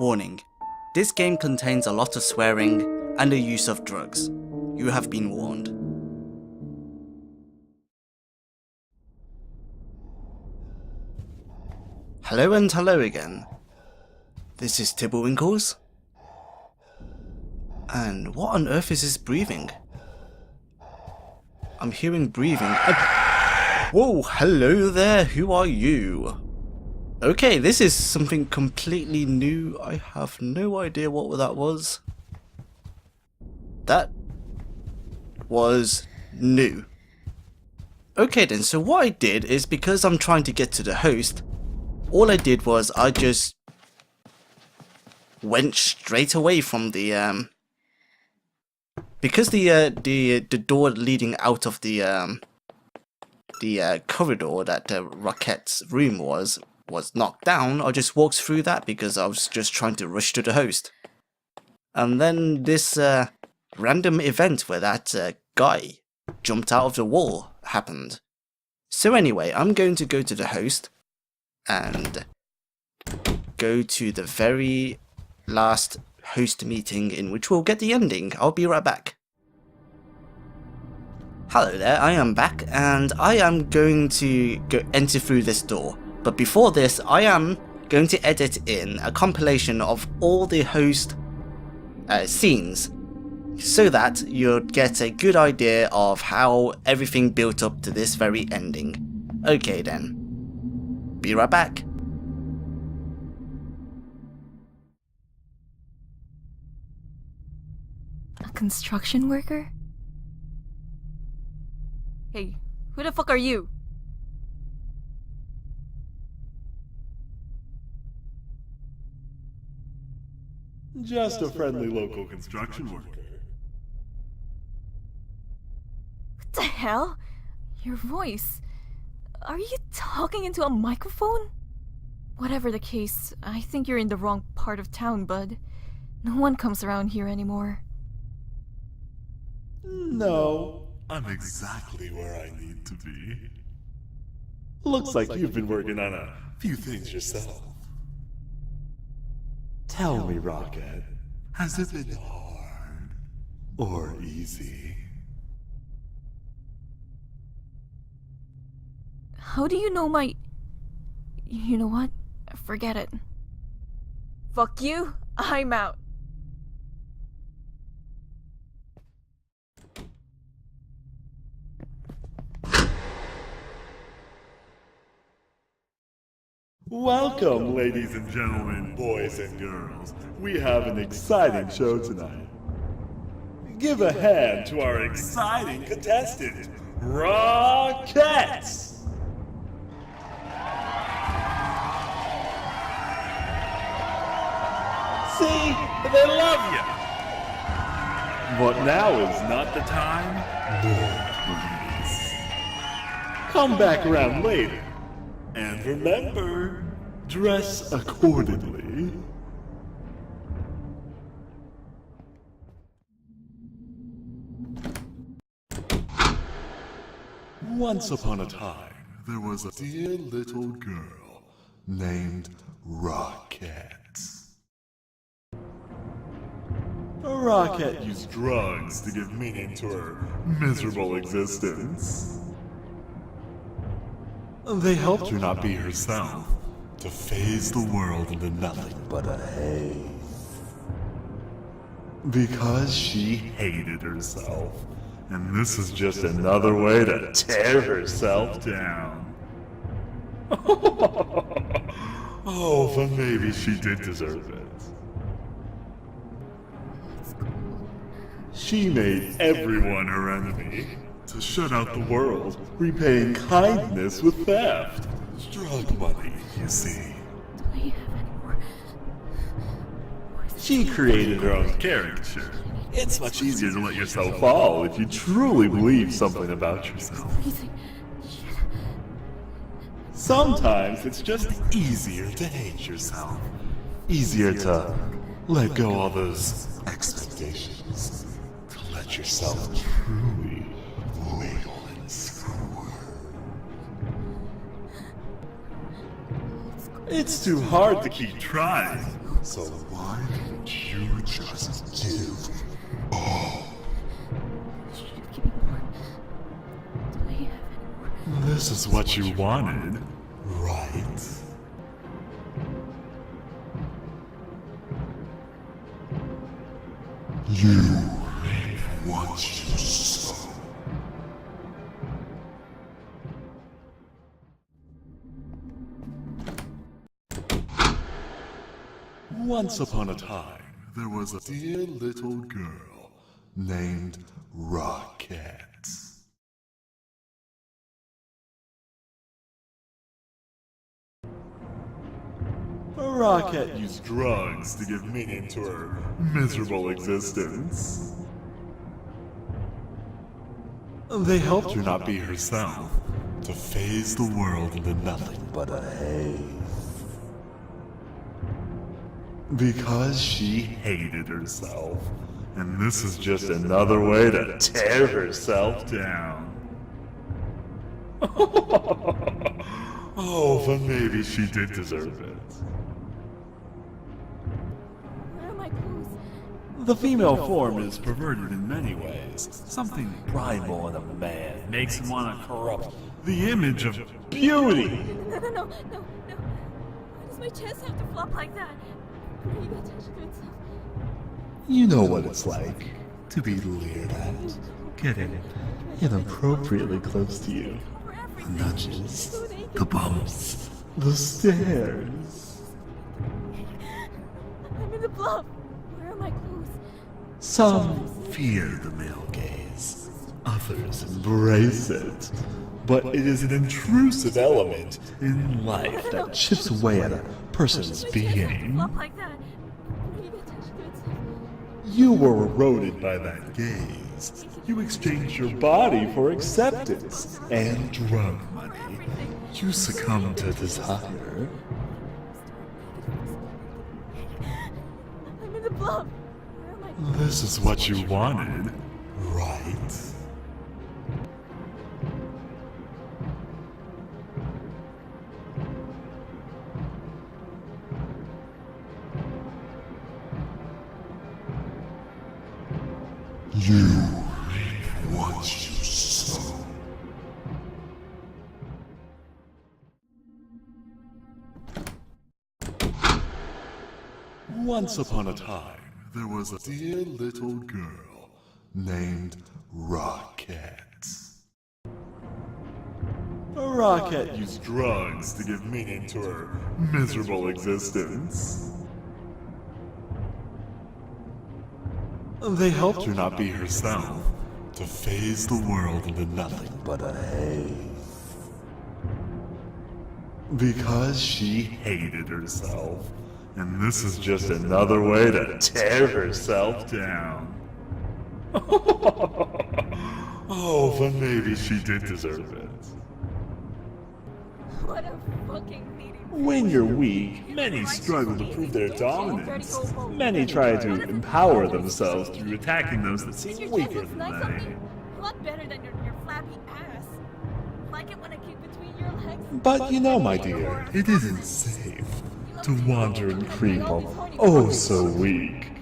Warning: this game contains a lot of swearing and the use of drugs. You have been warned. Hello and hello again. This is Tibblewinkles. And what on earth is this breathing? I'm hearing breathing. Whoa, hello there, who are you? Okay, this is something completely new. I have no idea what that was. That was new. Okay then, so what I did is, because I'm trying to get to the host, all I did was I just went straight away from the because the door leading out of the corridor that Rockette's room was knocked down. I just walked through that because I was just trying to rush to the host. And then this random event where that guy jumped out of the wall happened. So anyway, I'm going to go to the host and go to the very last host meeting in which we'll get the ending. I'll be right back. Hello there, I am back and I am going to enter through this door. But before this, I am going to edit in a compilation of all the host scenes so that you'll get a good idea of how everything built up to this very ending. Okay then, be right back. A construction worker? Hey, who the fuck are you? Just a friendly local construction worker. What the hell? Your voice. Are you talking into a microphone? Whatever the case, I think you're in the wrong part of town, bud. No one comes around here anymore. No, I'm exactly where I need to be. Looks like you've been working on a few things yourself. Tell me, Rockette, has it been hard or easy? How do you know my... You know what? Forget it. Fuck you, I'm out. Welcome, ladies and gentlemen, boys and girls. We have an exciting show tonight. Give a hand to our exciting contestant, Rockette! See? They love you! But now is not the time. No, please. Come back around later. And remember, dress accordingly. Once upon a time, there was a dear little girl named Rockette. Rockette used drugs to give meaning to her miserable existence. They helped her not be herself, to phase the world into nothing but a haze. Because she hated herself, and this is just another way to tear herself down. Oh, but maybe she did deserve it. She made everyone her enemy. To shut out the world, repaying kindness with theft. Drug money, you see. Do I have any more? She created her own caricature. It's much easier to let yourself fall if you truly believe something about yourself. Sometimes it's just easier to hate yourself. Easier to let go all those expectations. To let yourself truly wiggle and squirt. It's too hard to keep trying. So why don't you just give? Give me more. Do I have any more? This is what you wanted, right? You want you so. Once upon a time, there was a dear little girl named Rockette. Rockette used drugs to give meaning to her miserable existence. They helped her not be herself, to phase the world into nothing but a haze. Because she hated herself, and this is just another way to tear herself down. Oh, but maybe she did deserve it. Where are my clothes? The female form is perverted in many ways. Something primal in a man makes him want to corrupt the image of beauty. No. Why does my chest have to flop like that? Bringing attention to itself. You know what it's like to be leered at, getting inappropriately close to you. Over The everything. nudges, the bumps, the stares. I'm in the bluff. Where are my clothes? Some fear the male gaze, others embrace it. But it is an intrusive element in life that chips away at a person's being. Flop like that. Bringing attention to itself. You were eroded by that gaze. You exchanged your body for acceptance and drug money. You succumbed to desire. I'm in the bluff. Where are my clothes? This is what you wanted, right? You want you so. Once upon a time, there was a dear little girl named Rockette. Rockette used drugs to give meaning to her miserable existence. They helped her not be herself, to phase the world into nothing but a haze. Because she hated herself, and this is just another way to tear herself down. Oh, but maybe she did deserve it. What a fucking needy. When you're weak, many struggle to prove their dominance. Many try to empower themselves through attacking those that Your seem chest weaker looks than nice on they. me. A lot better than your flappy ass. Like it when I kick between your legs. But you know, my dear, it isn't safe to wander and creep oh so weak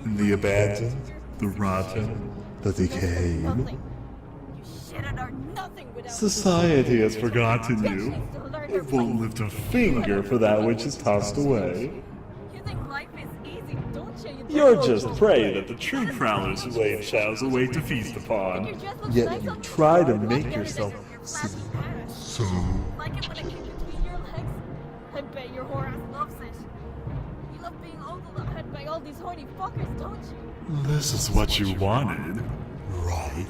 in the abandoned, the rotten, the decayed. Nothing. You shitted are nothing without Society has forgotten you. It won't lift a finger for that which is tossed away. You think life is easy, don't you? You're just prey that the true prowlers who lay in shadows await to feast upon. Yet you try to make yourself so. Like it when I kick between your legs. I bet your whore ass loves it. You love being ogled at by all these horny fuckers, don't you? This is what you wanted, right?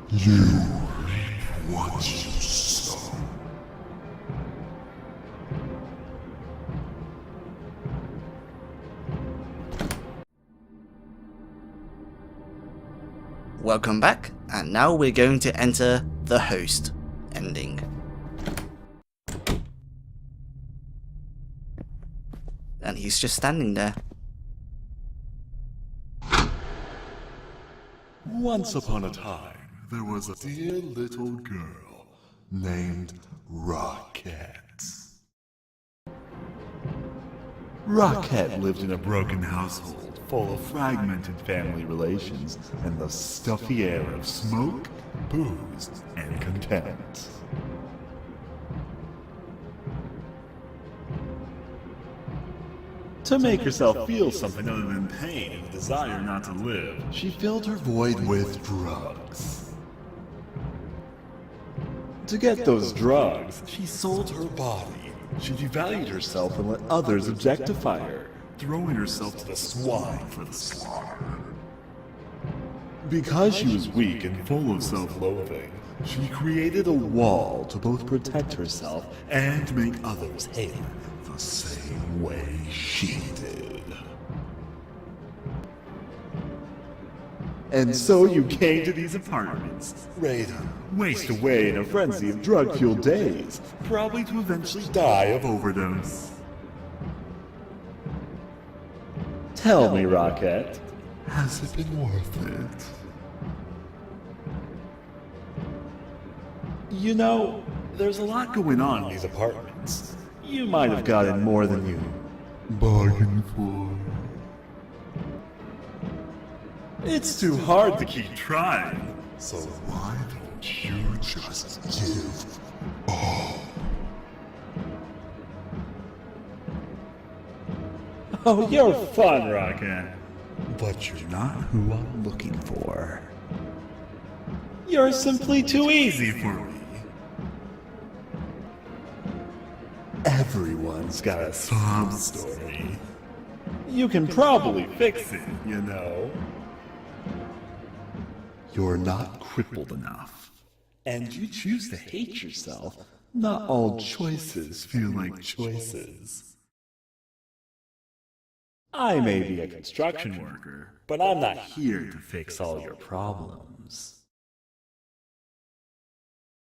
You want you so. Welcome back, and now we're going to enter the host ending. And he's just standing there. Once upon a time, there was a dear little girl named Rockette. Rockette lived in a broken household full of fragmented family relations and the stuffy air of smoke, booze, and contempt. To make herself feel something other than pain and a desire not to live, she filled her void with drugs. To get those drugs, she sold her body. She devalued herself and let others objectify her, throwing herself to the swine for the slaughter. Because she was weak and full of self-loathing, she created a wall to both protect herself and make others hate her the same way she did. And so you came to these apartments, ready to waste away in a frenzy of drug-fueled days, probably to eventually die of overdose. Tell me, Rockette, has it been worth it? You know, there's a lot going on in these apartments. You might have gotten more than you bargained for. It's too hard to keep trying. So why don't you just give all? Oh, you're fun, Rockette. But you're not who I'm looking for. You're simply too easy for me. Everyone's got a sob story. You can probably fix it, you know. You're not crippled enough. And you choose to hate yourself. Not all choices feel like choices. I may be a construction worker, but I'm not here to fix all your problems.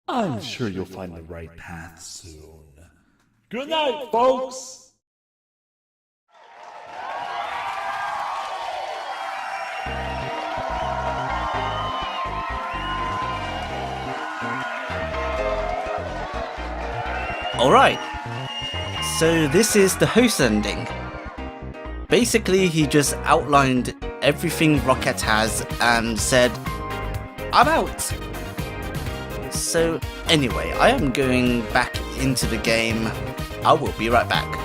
I'm sure you'll find the right path soon. Good night, folks! Alright, so this is the host ending. Basically, he just outlined everything Rockette has and said, I'm out! So anyway, I am going back into the game. I will be right back.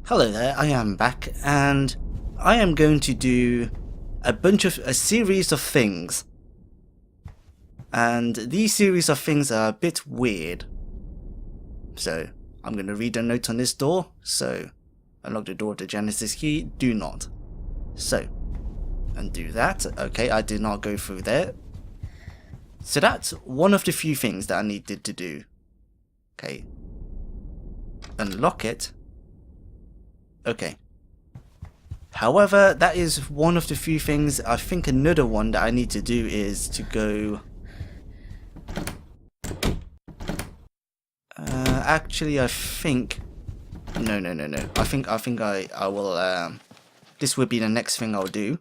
Hello there, I am back, and I am going to do a series of things. And these series of things are a bit weird. So, I'm going to read a note on this door. So, unlock the door with the Genesis key. Do not. So, undo that. Okay, I did not go through there. So that's one of the few things that I needed to do. Okay. Unlock it. Okay. However, that is one of the few things. I think another one that I need to do is to go... actually, I think... No. I think I will... this would be the next thing I'll do.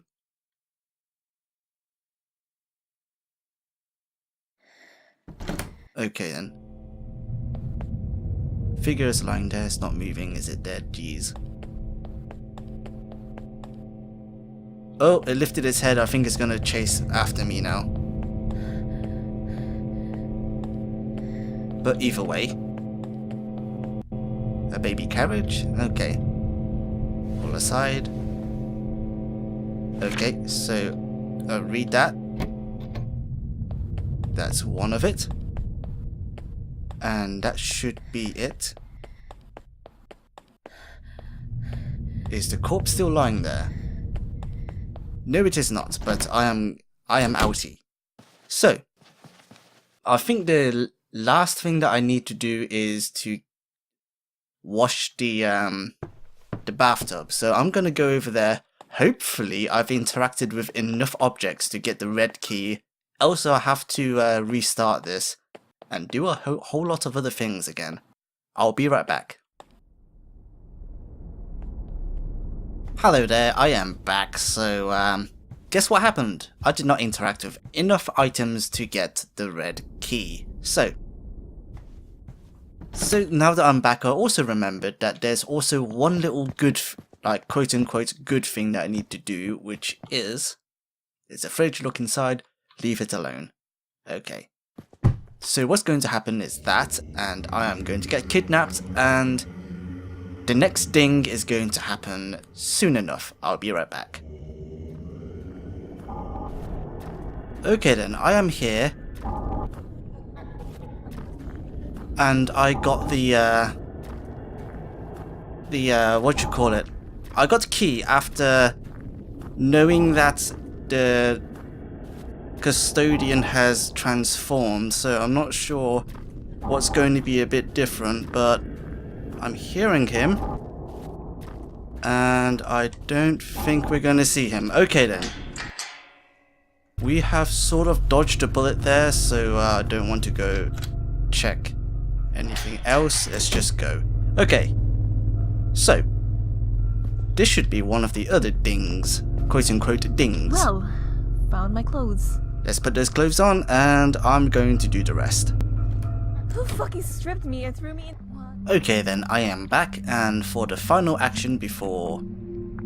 Okay then. Figure is lying there, it's not moving, is it dead? Jeez. Oh, it lifted its head, I think it's gonna chase after me now. But either way. A baby carriage? Okay. Pull aside. Okay, so read that. That's one of it. And that should be it. Is the corpse still lying there? No, it is not, but I am outie. So, I think the last thing that I need to do is to wash the bathtub. So I'm gonna go over there. Hopefully, I've interacted with enough objects to get the red key. Also, I have to restart this and do a whole lot of other things again. I'll be right back. Hello there, I am back. So guess what happened? I did not interact with enough items to get the red key. So now that I'm back, I also remembered that there's also one little good, like quote unquote good thing that I need to do, which is, there's a fridge, look inside, leave it alone. Okay. So what's going to happen is that, and I am going to get kidnapped, and the next ding is going to happen soon enough. I'll be right back. Okay then, I am here. And I got what you call it? I got the key after knowing that the custodian has transformed, so I'm not sure what's going to be a bit different, but I'm hearing him, and I don't think we're going to see him. Okay then. We have sort of dodged a bullet there, so I don't want to go check anything else. Let's just go. Okay. So, this should be one of the other dings. Quote unquote dings. Well, found my clothes. Let's put those clothes on, and I'm going to do the rest. Who fucking stripped me and threw me in? What? Okay then, I am back, and for the final action before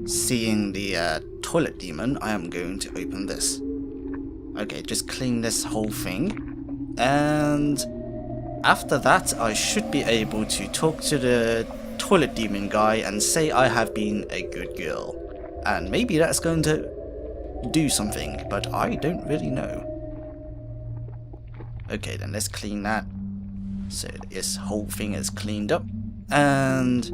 seeing the toilet demon, I am going to open this. Okay, just clean this whole thing, and after that I should be able to talk to the toilet demon guy and say I have been a good girl, and maybe that's going to do something, but I don't really know. Okay then, let's clean that. So this whole thing is cleaned up, and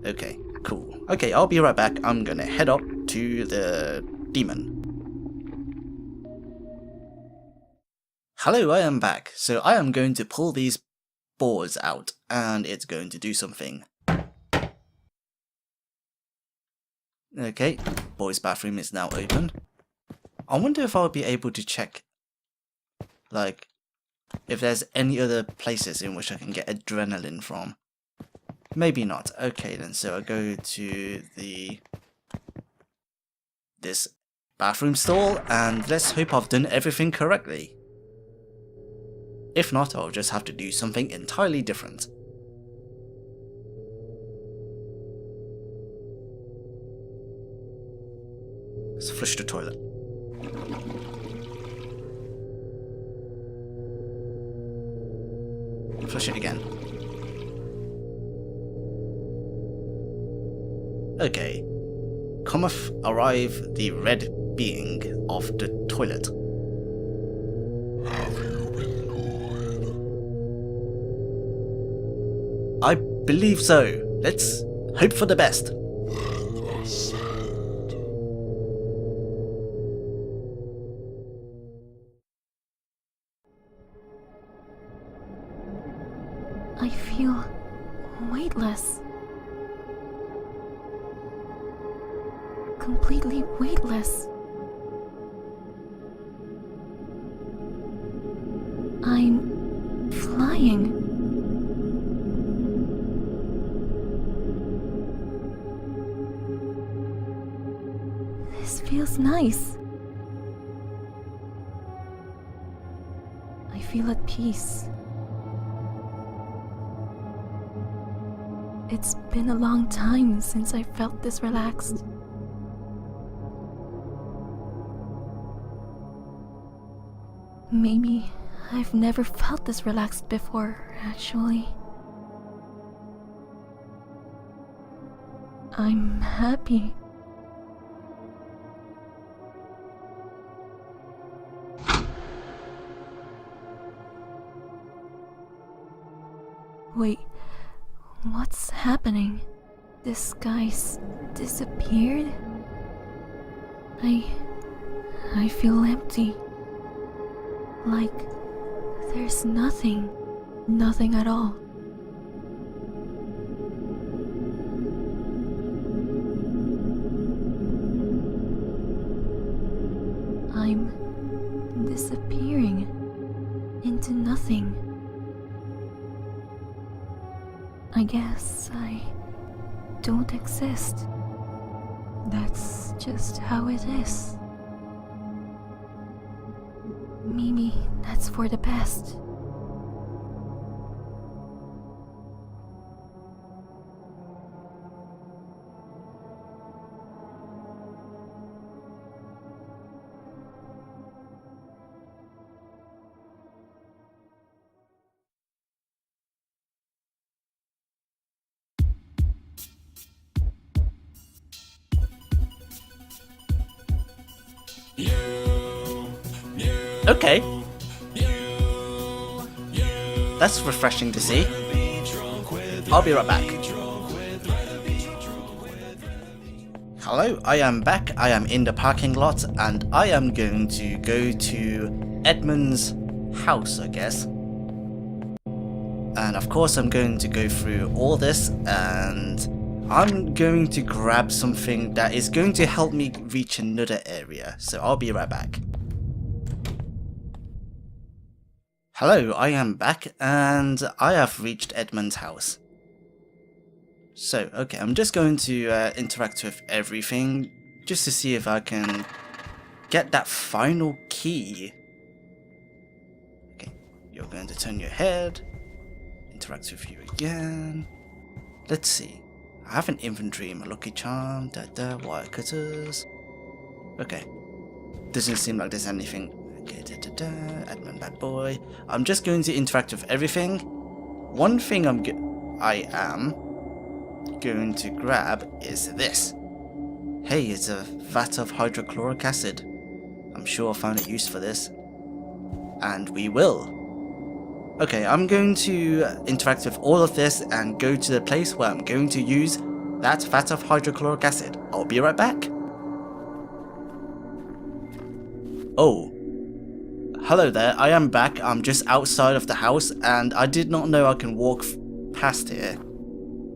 okay, cool. Okay, I'll be right back. I'm gonna head up to the demon. Hello, I am back. So I am going to pull these boards out, and it's going to do something. Okay, boys' bathroom is now open. I wonder if I'll be able to check, like, if there's any other places in which I can get adrenaline from. Maybe not. Okay then, so I go to this bathroom stall, and let's hope I've done everything correctly. If not, I'll just have to do something entirely different. Let's flush the toilet. Flush it again. Okay. Cometh arrive the red being of the toilet. Have you been good? I believe so. Let's hope for the best. Then ascend. I feel weightless. Completely weightless. I'm flying. This feels nice. I feel at peace. It's been a long time since I felt this relaxed. Maybe I've never felt this relaxed before, actually. I'm happy. Wait, what's happening? This guy's disappeared? I feel empty. Like there's nothing at all. I'm disappearing into nothing. I guess I don't exist. That's just how it is. Maybe that's for the best. Okay. That's refreshing to see. I'll be right back. Hello, I am back. I am in the parking lot and I am going to go to Edmond's house, I guess. And of course I'm going to go through all this and I'm going to grab something that is going to help me reach another area. So I'll be right back. Hello, I am back and I have reached Edmond's house. So, okay, I'm just going to interact with everything just to see if I can get that final key. Okay, you're going to turn your head, interact with you again. Let's see. I have an inventory, my lucky charm, wire cutters. Okay, doesn't seem like there's anything. Okay, Edmond bad boy. I'm just going to interact with everything. One thing I am going to grab is this. Hey, it's a vat of hydrochloric acid. I'm sure I'll find a use for this. And we will. Okay, I'm going to interact with all of this and go to the place where I'm going to use that vat of hydrochloric acid. I'll be right back. Oh. Hello there, I am back. I'm just outside of the house and I did not know I can walk past here.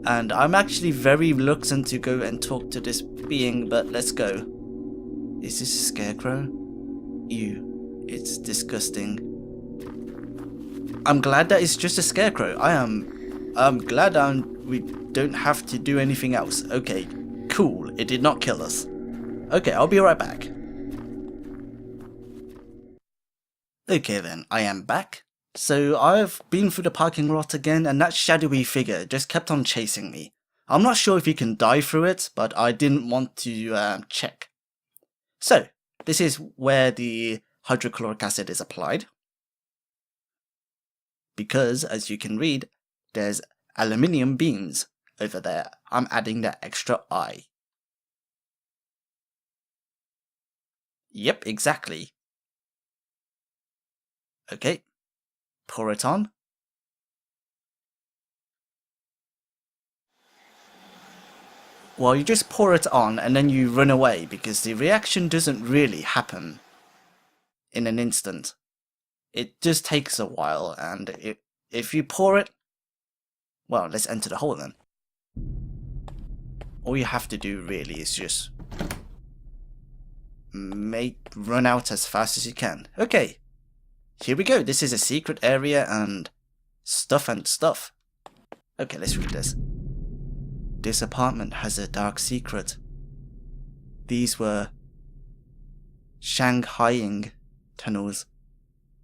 And I'm actually very reluctant to go and talk to this being, but let's go. Is this a scarecrow? Ew, it's disgusting. I'm glad that it's just a scarecrow. I'm glad we don't have to do anything else. Okay, cool, it did not kill us. Okay, I'll be right back. Okay then, I am back. So I've been through the parking lot again and that shadowy figure just kept on chasing me. I'm not sure if you can die through it, but I didn't want to check. So, this is where the hydrochloric acid is applied. Because, as you can read, there's aluminium beams over there. I'm adding that extra I. Yep, exactly. Okay, pour it on. Well, you just pour it on and then you run away because the reaction doesn't really happen in an instant. It just takes a while, and if you pour it... Well, let's enter the hole then. All you have to do really is just run out as fast as you can. Okay. Here we go, this is a secret area and stuff. Okay, let's read this. This apartment has a dark secret. These were Shanghaiing tunnels.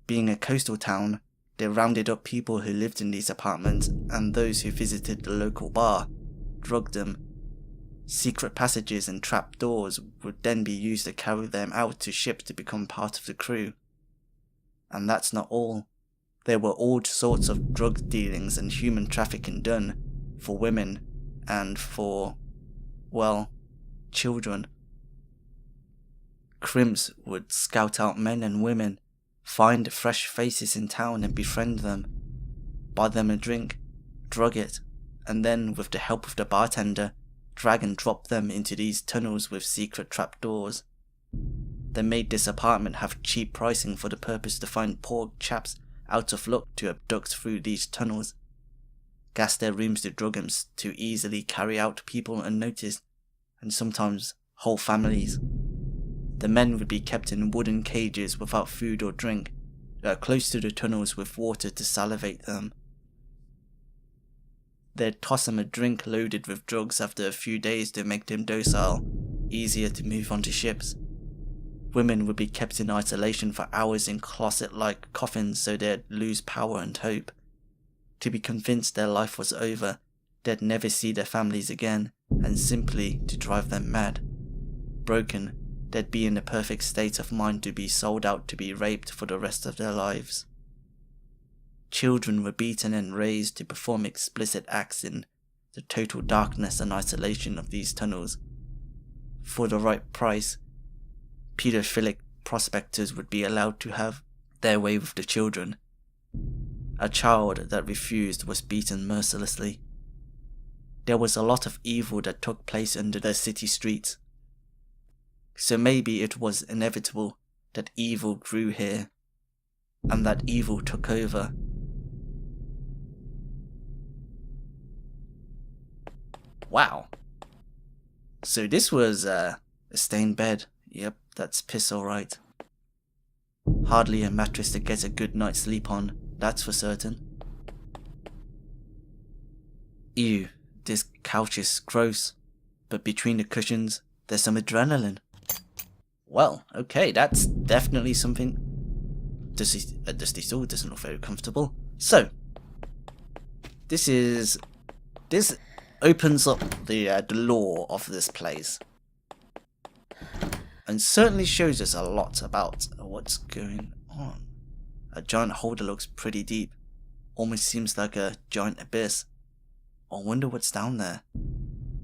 Being a coastal town, they rounded up people who lived in these apartments and those who visited the local bar, drugged them. Secret passages and trap doors would then be used to carry them out to ships to become part of the crew. And that's not all. There were all sorts of drug dealings and human trafficking done for women and for, well, children. Crims would scout out men and women, find fresh faces in town and befriend them, buy them a drink, drug it, and then with the help of the bartender, drag and drop them into these tunnels with secret trapdoors. They made this apartment have cheap pricing for the purpose to find poor chaps out of luck to abduct through these tunnels. Gas their rooms to drug 'em to easily carry out people unnoticed, and sometimes whole families. The men would be kept in wooden cages without food or drink, close to the tunnels with water to salivate them. They'd toss 'em a drink loaded with drugs after a few days to make them docile, easier to move onto ships. Women would be kept in isolation for hours in closet-like coffins so they'd lose power and hope. To be convinced their life was over, they'd never see their families again, and simply to drive them mad. Broken, they'd be in a perfect state of mind to be sold out to be raped for the rest of their lives. Children were beaten and raised to perform explicit acts in the total darkness and isolation of these tunnels. For the right price, pedophilic prospectors would be allowed to have their way with the children. A child that refused was beaten mercilessly. There was a lot of evil that took place under the city streets. So maybe it was inevitable that evil grew here, and that evil took over. Wow. So this was a stained bed. Yep, that's piss alright. Hardly a mattress to get a good night's sleep on, that's for certain. Ew, this couch is gross, but between the cushions, there's some adrenaline. Well, okay, that's definitely something. A dusty stool doesn't look very comfortable. So, this opens up the lore of this place. And certainly shows us a lot about what's going on. A giant hole that looks pretty deep. Almost seems like a giant abyss. I wonder what's down there.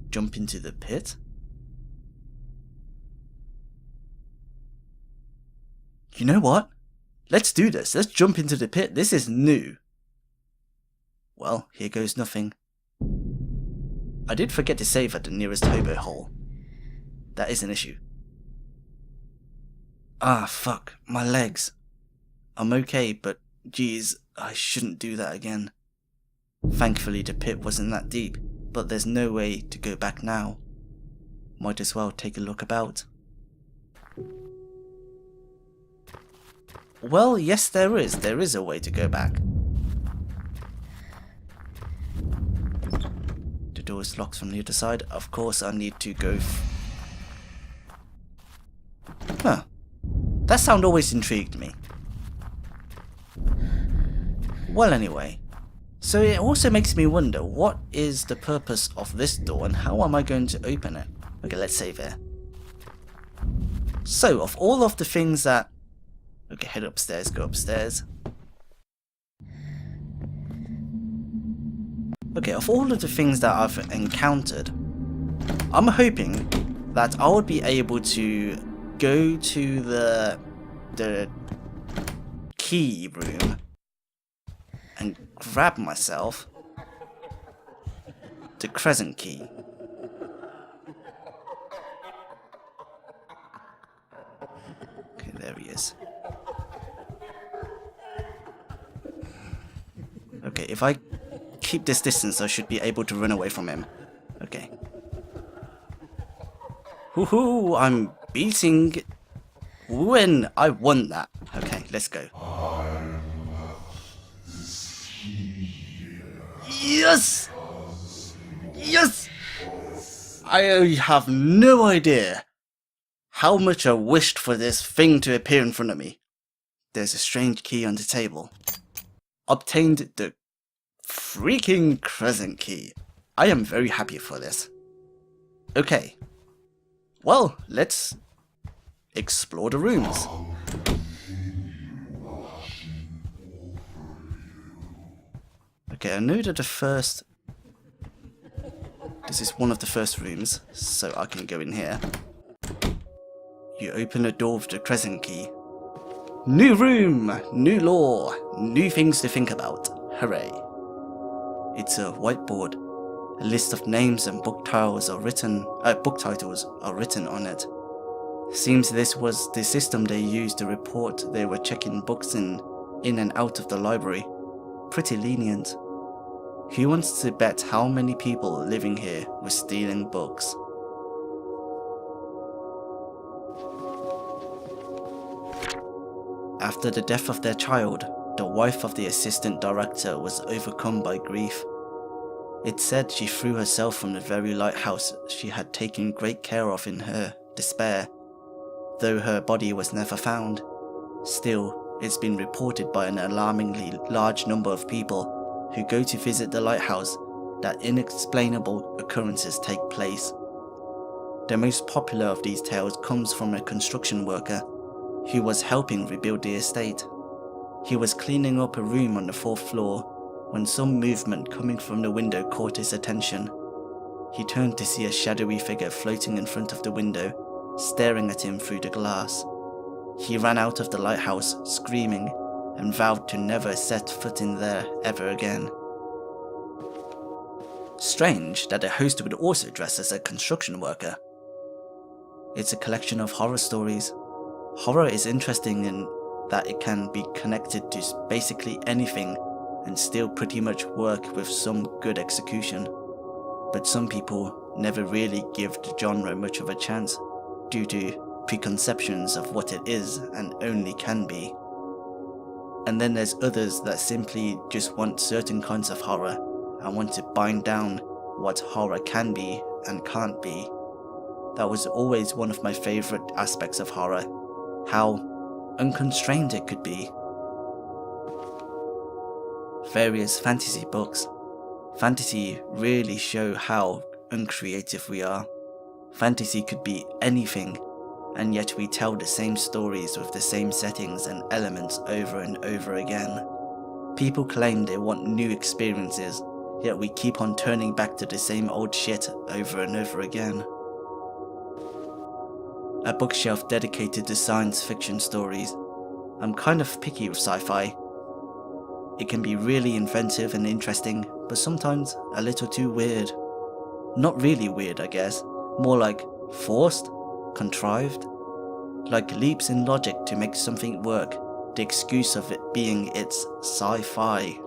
Jump into the pit? You know what? Let's do this. Let's jump into the pit. This is new. Well, here goes nothing. I did forget to save at the nearest hobo hole. That is an issue. Ah, fuck. My legs. I'm okay, but geez, I shouldn't do that again. Thankfully the pit wasn't that deep, but there's no way to go back now. Might as well take a look about. Well, yes there is. There is a way to go back. The door is locked from the other side. Of course I need to go Huh. That sound always intrigued me. Well anyway, so it also makes me wonder what is the purpose of this door and how am I going to open it? Okay, let's save here. So, of all of the things that... Okay, head upstairs, go upstairs. Okay, of all of the things that I've encountered, I'm hoping that I would be able to go to the key room and grab myself the crescent key. Okay, there he is. Okay, if I keep this distance, I should be able to run away from him. Okay. Woohoo! I'm beating... When I won that. Okay, let's go. Yes! Yes! I have no idea how much I wished for this thing to appear in front of me. There's a strange key on the table. Obtained the freaking crescent key. I am very happy for this. Okay. Well, let's explore the rooms. Okay, I know that the first... This is one of the first rooms, so I can go in here. You open a door with the crescent key. New room, new lore, new things to think about. Hooray. It's a whiteboard. A list of names and book titles are written on it. Seems this was the system they used to report they were checking books in and out of the library. Pretty lenient. Who wants to bet how many people living here were stealing books? After the death of their child, the wife of the assistant director was overcome by grief. It said she threw herself from the very lighthouse she had taken great care of in her despair, though her body was never found. Still, it's been reported by an alarmingly large number of people who go to visit the lighthouse that inexplainable occurrences take place. The most popular of these tales comes from a construction worker who was helping rebuild the estate. He was cleaning up a room on the 4th floor when some movement coming from the window caught his attention. He turned to see a shadowy figure floating in front of the window, staring at him through the glass. He ran out of the lighthouse, screaming, and vowed to never set foot in there ever again. Strange that the host would also dress as a construction worker. It's a collection of horror stories. Horror is interesting in that it can be connected to basically anything and still pretty much work with some good execution. But some people never really give the genre much of a chance due to preconceptions of what it is and only can be. And then there's others that simply just want certain kinds of horror and want to bind down what horror can be and can't be. That was always one of my favourite aspects of horror, how unconstrained it could be. Various fantasy books. Fantasy really show how uncreative we are. Fantasy could be anything, and yet we tell the same stories with the same settings and elements over and over again. People claim they want new experiences, yet we keep on turning back to the same old shit over and over again. A bookshelf dedicated to science fiction stories. I'm kind of picky with sci-fi. It can be really inventive and interesting, but sometimes a little too weird. Not really weird, I guess, more like forced, contrived, like leaps in logic to make something work, the excuse of it being it's sci-fi.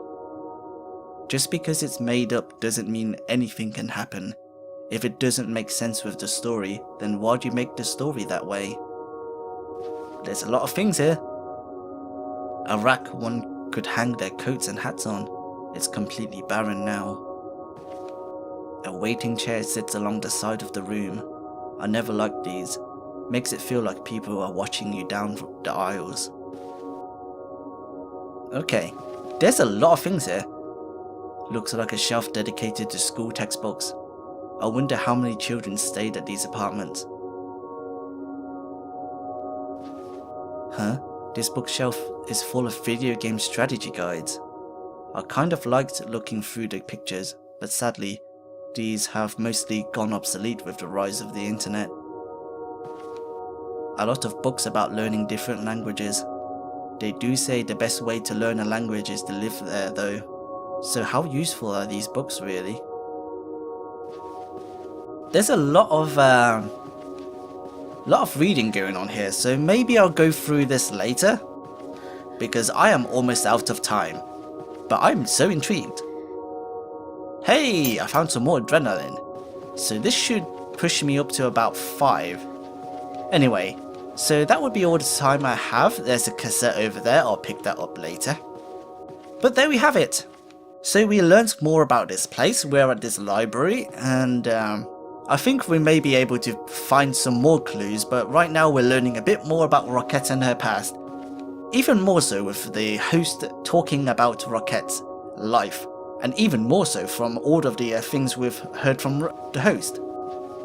Just because it's made up doesn't mean anything can happen. If it doesn't make sense with the story, then why do you make the story that way? There's a lot of things here. A rack one could hang their coats and hats on. It's completely barren now. A waiting chair sits along the side of the room. I never liked these. Makes it feel like people are watching you down the aisles. Okay, there's a lot of things here. Looks like a shelf dedicated to school textbooks. I wonder how many children stayed at these apartments. Huh? This bookshelf is full of video game strategy guides. I kind of liked looking through the pictures, but sadly, these have mostly gone obsolete with the rise of the internet. A lot of books about learning different languages. They do say the best way to learn a language is to live there though. So how useful are these books really? There's a lot of reading going on here, so maybe I'll go through this later, because I am almost out of time, but I'm so intrigued. Hey, I found some more adrenaline, so this should push me up to about 5. Anyway, so that would be all the time I have. There's a cassette over there, I'll pick that up later. But there we have it. So we learned more about this place, we're at this library, and I think we may be able to find some more clues, but right now we're learning a bit more about Rockette and her past. Even more so with the host talking about Rockette's life, and even more so from all of the things we've heard from the host.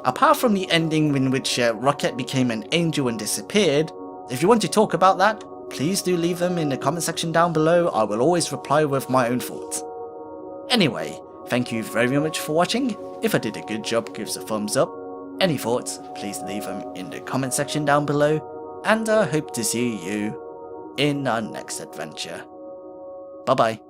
Apart from the ending in which Rockette became an angel and disappeared, if you want to talk about that, please do leave them in the comment section down below. I will always reply with my own thoughts. Anyway, thank you very much for watching. If I did a good job, give us a thumbs up. Any thoughts, please leave them in the comment section down below. And I hope to see you in our next adventure. Bye bye.